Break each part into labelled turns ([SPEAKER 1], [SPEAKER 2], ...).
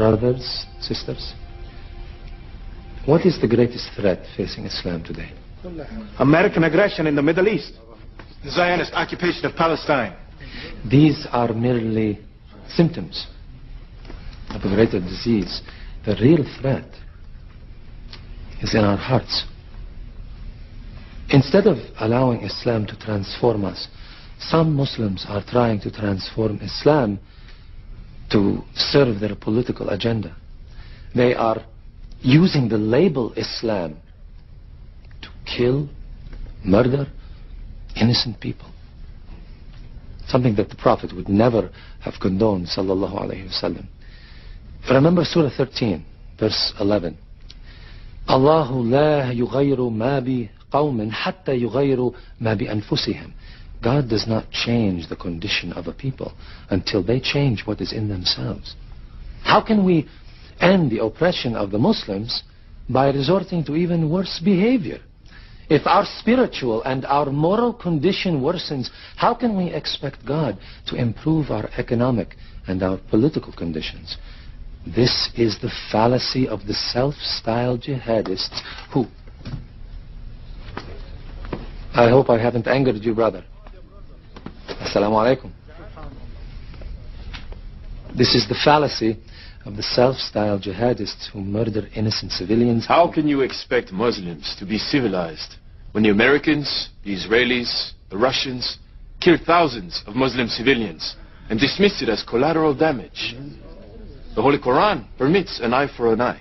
[SPEAKER 1] brothers, sisters, what is the greatest threat facing Islam today?
[SPEAKER 2] American aggression in the Middle East. The Zionist occupation of Palestine.
[SPEAKER 1] These are merely symptoms of a greater disease. The real threat is in our hearts. Instead of allowing Islam to transform us, some Muslims are trying to transform Islam to serve their political agenda. They are using the label Islam to kill, murder innocent people. Something that the Prophet would never have condoned, sallallahu alayhi wasallam. Remember Surah 13, verse 11. Allahu la yughayru ma bi qawmin hatta yughayru ma bi anfusihim. God does not change the condition of a people until they change what is in themselves. How can we end the oppression of the Muslims by resorting to even worse behavior? If our spiritual and our moral condition worsens, how can we expect God to improve our economic and our political conditions? This is the fallacy of the self-styled jihadists who... I hope I haven't angered you, brother. Assalamu alaikum. This is the fallacy of the self-styled jihadists who murder innocent civilians.
[SPEAKER 3] How can you expect Muslims to be civilized when the Americans, the Israelis, the Russians killed thousands of Muslim civilians and dismissed it as collateral damage? The Holy Quran permits an eye for an eye.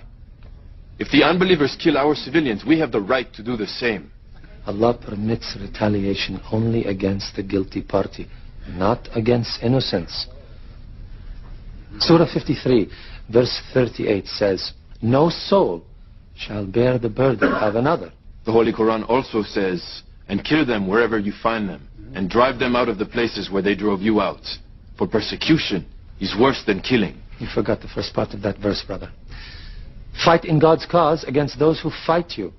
[SPEAKER 3] If the unbelievers kill our civilians, we have the right to do the same.
[SPEAKER 1] Allah permits retaliation only against the guilty party, not against innocents. Surah 53, verse 38 says, no soul shall bear the burden of another.
[SPEAKER 3] The Holy Quran also says, and kill them wherever you find them, and drive them out of the places where they drove you out. For persecution is worse than killing.
[SPEAKER 1] You forgot the first part of that verse, brother. Fight in God's cause against those who fight you.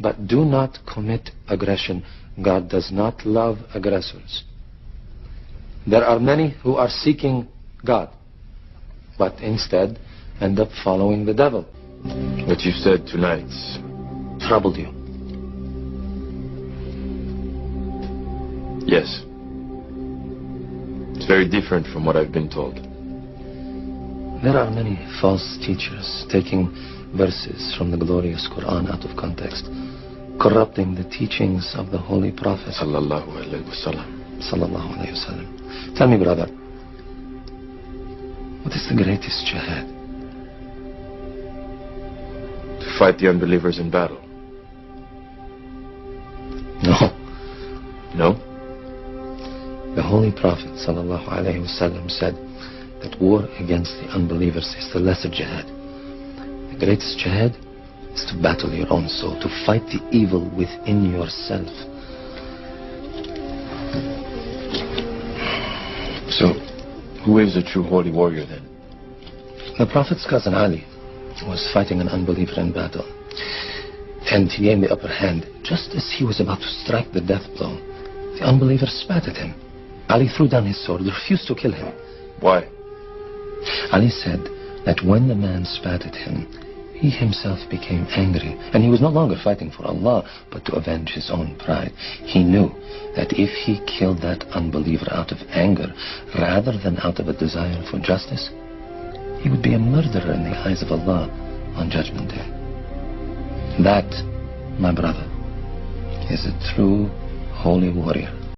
[SPEAKER 1] But do not commit aggression. God does not love aggressors. There are many who are seeking God, but instead end up following the devil.
[SPEAKER 3] What you said tonight
[SPEAKER 1] troubled you.
[SPEAKER 3] Yes. It's very different from what I've been told.
[SPEAKER 1] There are many false teachers taking verses from the glorious Quran out of context, corrupting the teachings of the Holy Prophet
[SPEAKER 3] sallallahu alaihi wasallam.
[SPEAKER 1] Sallallahu alaihi wasallam. Tell me, brother, what is the greatest jihad?
[SPEAKER 3] To fight the unbelievers in battle.
[SPEAKER 1] No.
[SPEAKER 3] No?
[SPEAKER 1] The Holy Prophet sallallahu alaihi wasallam said that war against the unbelievers is the lesser jihad. The greatest jihad is to battle your own soul, to fight the evil within yourself.
[SPEAKER 3] So, who is a true holy warrior then?
[SPEAKER 1] The Prophet's cousin Ali was fighting an unbeliever in battle, and he gained the upper hand. Just as he was about to strike the death blow, the unbeliever spat at him. Ali threw down his sword, refused to kill him.
[SPEAKER 3] Why?
[SPEAKER 1] Ali said that when the man spat at him, he himself became angry, and he was no longer fighting for Allah, but to avenge his own pride. He knew that if he killed that unbeliever out of anger, rather than out of a desire for justice, he would be a murderer in the eyes of Allah on Judgment Day. That, my brother, is a true holy warrior.